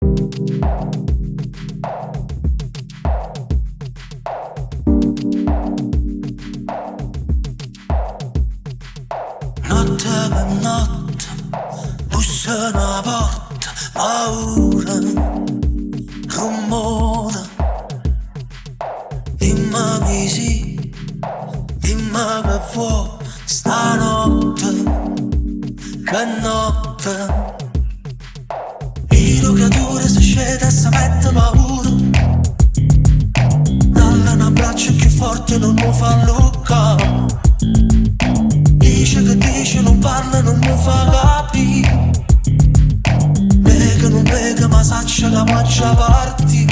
Notte per notte, bussano alla porta, paura, rumore. Dimmi che sì, dimmi che vuoi, stanotte, che notte. Io creatura se scende e si mette paura. Dalle un abbraccio più forte non mi fa lucca. Dice che dice, non parla, non mi fa capire. Pega, non pega, ma saccia che faccia parti.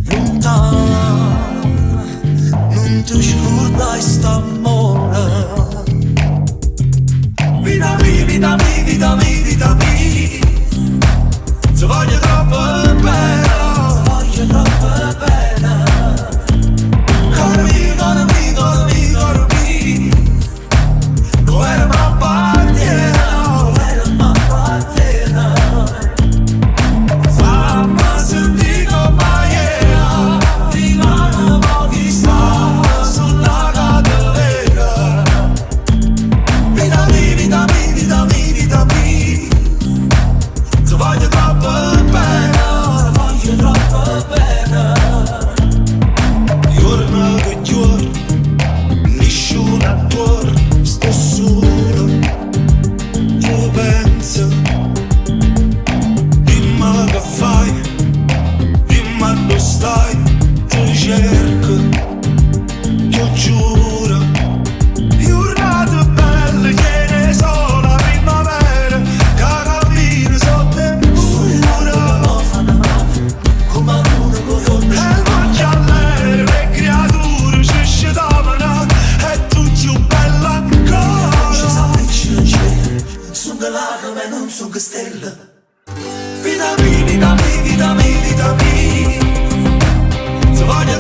Lontano, non ti scordai st'amore. Vita mia, vita mia, vita mia, vita mia. Ti voglio troppo bene, ti voglio troppo bene. Cora mia, cora mia, cora mia, cora mia. Dove mi appartiene, dove mi appartiene. Fammi sentire come era, prima pochi stava sulla catena. Vita mia, vita mia, vita mia, vita mia. Ti voglio troppo bene, ti voglio troppo bene. Giorno che giorno, nessuno attorno, sto solo, tu pensi. Dimmi che fai, dimmi dove stai, ti cerco, io giuro. Giornate belle, ce ne sono la primavera, che cammino sotto il muro. Come uno con e mangia all'aereo, le creature ci scendavano, e tu più bella ancora. Ci sapessi in cielo, sono lacrime, non sono stelle. Vita mia, vita mia, vita mia, vita mia. Ti voglio